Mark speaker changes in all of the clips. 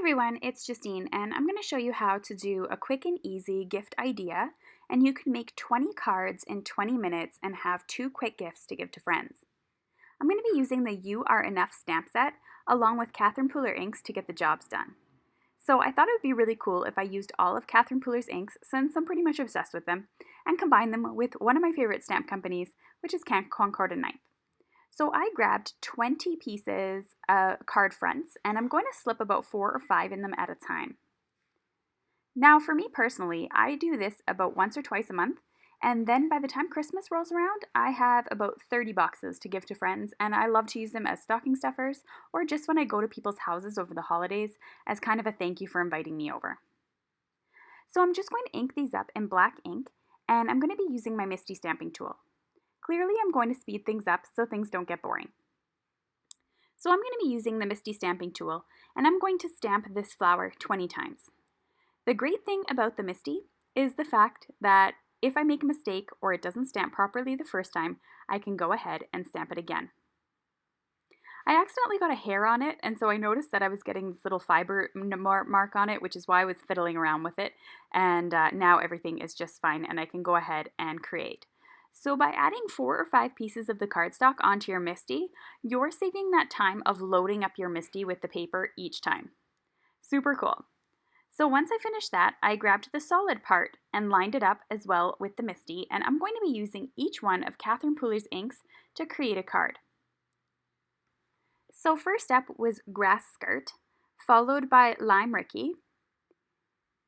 Speaker 1: Everyone, it's Justine, and I'm going to show you how to do a quick and easy gift idea, and you can make 20 cards in 20 minutes and have 2 quick gifts to give to friends. I'm going to be using the You Are Enough stamp set along with Catherine Pooler inks to get the jobs done. So I thought it would be really cool if I used all of Catherine Pooler's inks, since I'm pretty much obsessed with them, and combined them with one of my favorite stamp companies, which is Concord and 9th. So I grabbed 20 pieces card fronts, and I'm going to slip about 4 or 5 in them at a time. Now for me personally, I do this about once or twice a month, and then by the time Christmas rolls around, I have about 30 boxes to give to friends, and I love to use them as stocking stuffers or just when I go to people's houses over the holidays as kind of a thank you for inviting me over. So I'm just going to ink these up in black ink, and I'm going to be using my MISTI stamping tool. Clearly, I'm going to speed things up so things don't get boring. So I'm going to be using the MISTI stamping tool, and I'm going to stamp this flower 20 times. The great thing about the MISTI is the fact that if I make a mistake or it doesn't stamp properly the first time, I can go ahead and stamp it again. I accidentally got a hair on it, and so I noticed that I was getting this little fiber mark on it, which is why I was fiddling around with it, and now everything is just fine and I can go ahead and create. So by adding 4 or 5 pieces of the cardstock onto your MISTI, you're saving that time of loading up your MISTI with the paper each time. Super cool. So once I finished that, I grabbed the solid part and lined it up as well with the MISTI, and I'm going to be using each one of Catherine Pooler's inks to create a card. So first up was Grass Skirt, followed by Lime Rickey,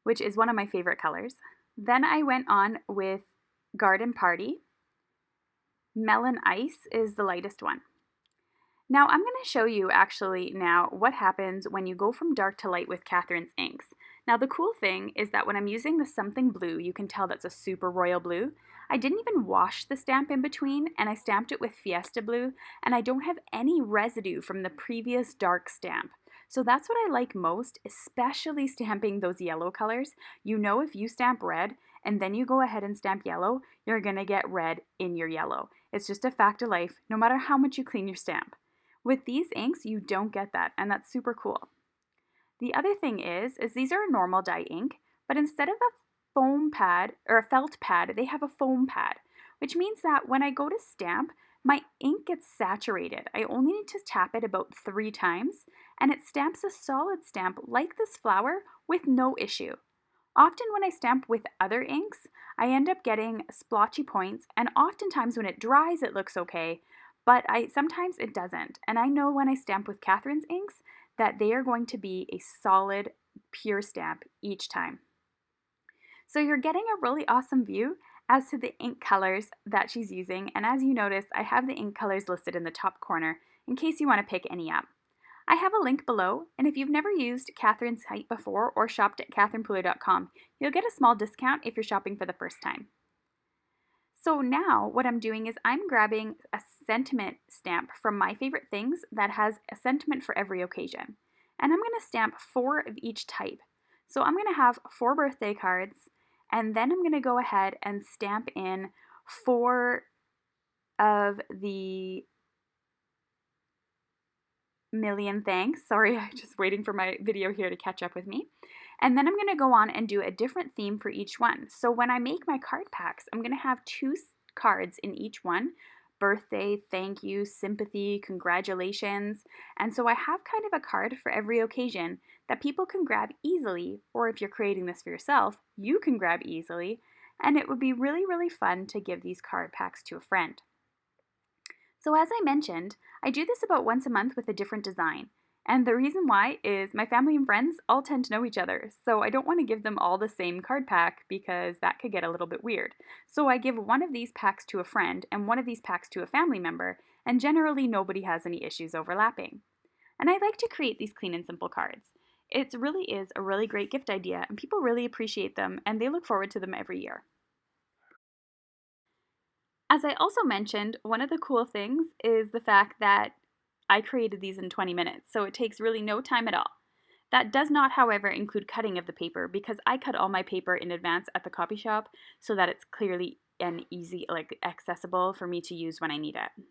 Speaker 1: which is one of my favorite colors. Then I went on with Garden Party. Melon Ice is the lightest one. Now I'm going to show you actually now what happens when you go from dark to light with Catherine's inks. Now the cool thing is that when I'm using the something blue, you can tell that's a super royal blue. I didn't even wash the stamp in between, and I stamped it with Fiesta Blue, and I don't have any residue from the previous dark stamp. So that's what I like most, especially stamping those yellow colors. You know, if you stamp red and then you go ahead and stamp yellow, you're going to get red in your yellow. It's just a fact of life, no matter how much you clean your stamp. With these inks, you don't get that, and that's super cool. The other thing is these are a normal dye ink, but instead of a foam pad or a felt pad, they have a foam pad, which means that when I go to stamp, my ink gets saturated. I only need to tap it about 3 times, and it stamps a solid stamp like this flower with no issue. Often when I stamp with other inks, I end up getting splotchy points, and oftentimes when it dries it looks okay, but sometimes it doesn't. And I know when I stamp with Catherine's inks that they are going to be a solid, pure stamp each time. So you're getting a really awesome view as to the ink colors that she's using, and as you notice, I have the ink colors listed in the top corner in case you want to pick any up. I have a link below, and if you've never used Catherine's site before or shopped at catherinepooler.com, you'll get a small discount if you're shopping for the first time. So now what I'm doing is I'm grabbing a sentiment stamp from My Favorite Things that has a sentiment for every occasion. And I'm going to stamp 4 of each type. So I'm going to have 4 birthday cards, and then I'm going to go ahead and stamp in 4 of the million thanks. Sorry, I'm just waiting for my video here to catch up with me. And then I'm going to go on and do a different theme for each one. So when I make my card packs, I'm going to have 2 cards in each one. Birthday, thank you, sympathy, congratulations. And so I have kind of a card for every occasion that people can grab easily, or if you're creating this for yourself, you can grab easily. And it would be really, really fun to give these card packs to a friend. So as I mentioned, I do this about once a month with a different design. And the reason why is my family and friends all tend to know each other, so I don't want to give them all the same card pack because that could get a little bit weird. So I give one of these packs to a friend and one of these packs to a family member, and generally nobody has any issues overlapping. And I like to create these clean and simple cards. It really is a really great gift idea, and people really appreciate them, and they look forward to them every year. As I also mentioned, one of the cool things is the fact that I created these in 20 minutes, so it takes really no time at all. That does not, however, include cutting of the paper because I cut all my paper in advance at the copy shop so that it's clearly and easy, accessible for me to use when I need it.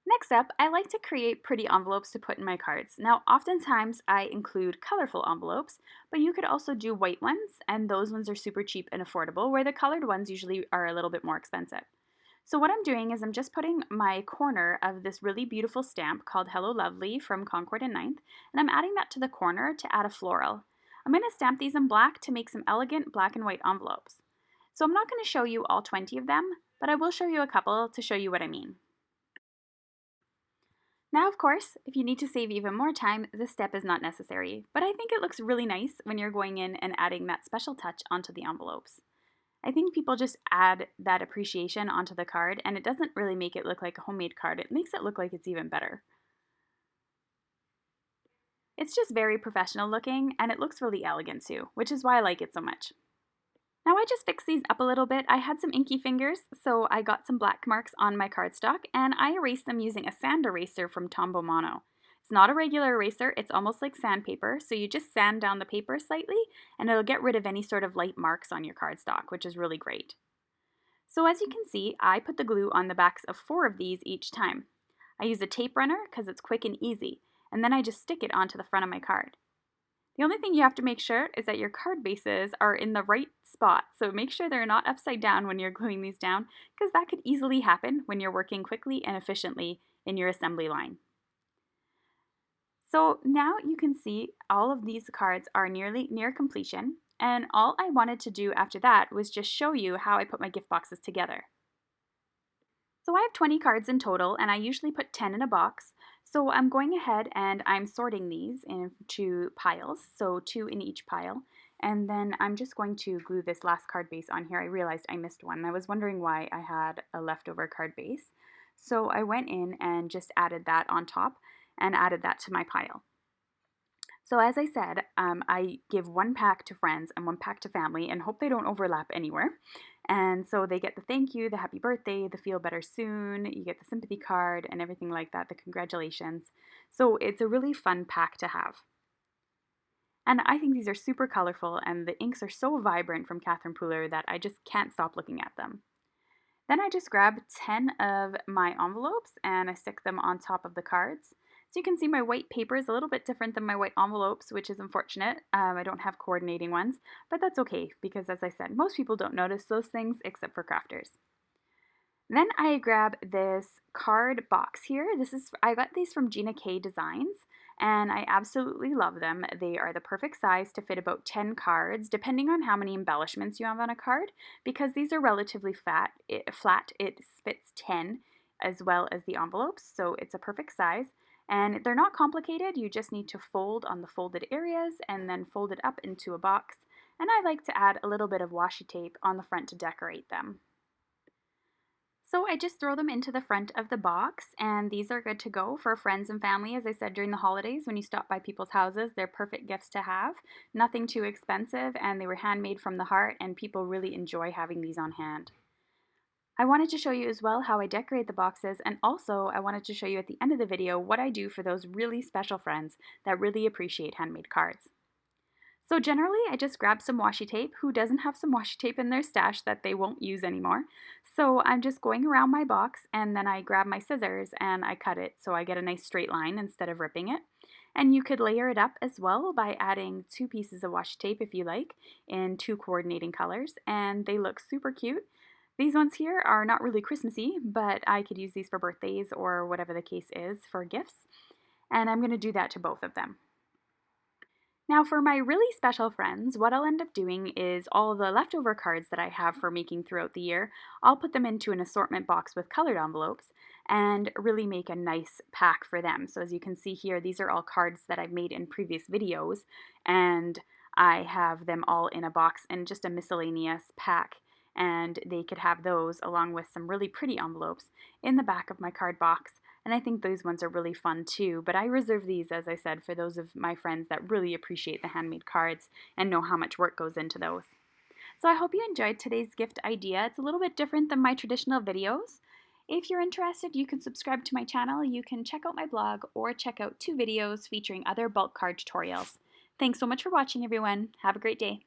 Speaker 1: Next up, I like to create pretty envelopes to put in my cards. Now, oftentimes I include colorful envelopes, but you could also do white ones, and those ones are super cheap and affordable, where the colored ones usually are a little bit more expensive. So what I'm doing is I'm just putting my corner of this really beautiful stamp called Hello Lovely from Concord and Ninth, and I'm adding that to the corner to add a floral. I'm going to stamp these in black to make some elegant black and white envelopes. So I'm not going to show you all 20 of them, but I will show you a couple to show you what I mean. Now, of course, if you need to save even more time, this step is not necessary, but I think it looks really nice when you're going in and adding that special touch onto the envelopes. I think people just add that appreciation onto the card, and it doesn't really make it look like a homemade card. It makes it look like it's even better. It's just very professional looking, and it looks really elegant too, which is why I like it so much. Now I just fixed these up a little bit. I had some inky fingers, so I got some black marks on my cardstock, and I erased them using a sand eraser from Tombow Mono. It's not a regular eraser, it's almost like sandpaper, so you just sand down the paper slightly, and it'll get rid of any sort of light marks on your cardstock, which is really great. So as you can see, I put the glue on the backs of 4 of these each time. I use a tape runner because it's quick and easy, and then I just stick it onto the front of my card. The only thing you have to make sure is that your card bases are in the right spot, so make sure they're not upside down when you're gluing these down, because that could easily happen when you're working quickly and efficiently in your assembly line. So now you can see all of these cards are near completion, and all I wanted to do after that was just show you how I put my gift boxes together. So I have 20 cards in total, and I usually put 10 in a box. So I'm going ahead and I'm sorting these into piles, so 2 in each pile. And then I'm just going to glue this last card base on here. I realized I missed one. I was wondering why I had a leftover card base. So I went in and just added that on top and added that to my pile. So as I said, I give 1 pack to friends and 1 pack to family and hope they don't overlap anywhere. And so they get the thank you, the happy birthday, the feel better soon, you get the sympathy card and everything like that, the congratulations. So it's a really fun pack to have. And I think these are super colorful, and the inks are so vibrant from Catherine Pooler that I just can't stop looking at them. Then I just grab 10 of my envelopes and I stick them on top of the cards. So you can see my white paper is a little bit different than my white envelopes, which is unfortunate. I don't have coordinating ones, but that's okay because, as I said, most people don't notice those things except for crafters. Then I grab this card box here. I got these from Gina K Designs, and I absolutely love them. They are the perfect size to fit about 10 cards, depending on how many embellishments you have on a card. Because these are relatively flat, it fits 10 as well as the envelopes, so it's a perfect size. And they're not complicated. You just need to fold on the folded areas and then fold it up into a box. And I like to add a little bit of washi tape on the front to decorate them. So I just throw them into the front of the box, and these are good to go for friends and family. As I said, during the holidays, when you stop by people's houses, they're perfect gifts to have. Nothing too expensive, and they were handmade from the heart, and people really enjoy having these on hand. I wanted to show you as well how I decorate the boxes, and also I wanted to show you at the end of the video what I do for those really special friends that really appreciate handmade cards. So generally, I just grab some washi tape. Who doesn't have some washi tape in their stash that they won't use anymore? So I'm just going around my box, and then I grab my scissors and I cut it so I get a nice straight line instead of ripping it. And you could layer it up as well by adding 2 pieces of washi tape if you like, in 2 coordinating colors, and they look super cute. These ones here are not really Christmassy, but I could use these for birthdays or whatever the case is for gifts. And I'm going to do that to both of them. Now for my really special friends, what I'll end up doing is all the leftover cards that I have for making throughout the year, I'll put them into an assortment box with colored envelopes and really make a nice pack for them. So as you can see here, these are all cards that I've made in previous videos, and I have them all in a box in just a miscellaneous pack, and they could have those along with some really pretty envelopes in the back of my card box. And I think those ones are really fun too, but I reserve these, as I said, for those of my friends that really appreciate the handmade cards and know how much work goes into those. So I hope you enjoyed today's gift idea. It's a little bit different than my traditional videos. If you're interested, you can subscribe to my channel, you can check out my blog, or check out 2 videos featuring other bulk card tutorials. Thanks so much for watching, everyone. Have a great day.